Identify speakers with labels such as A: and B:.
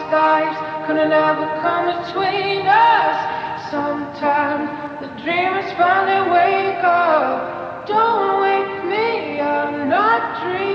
A: skies couldn't ever come between us. Sometimes the dreamers finally wake up. Don't wake me, I'm not dreaming.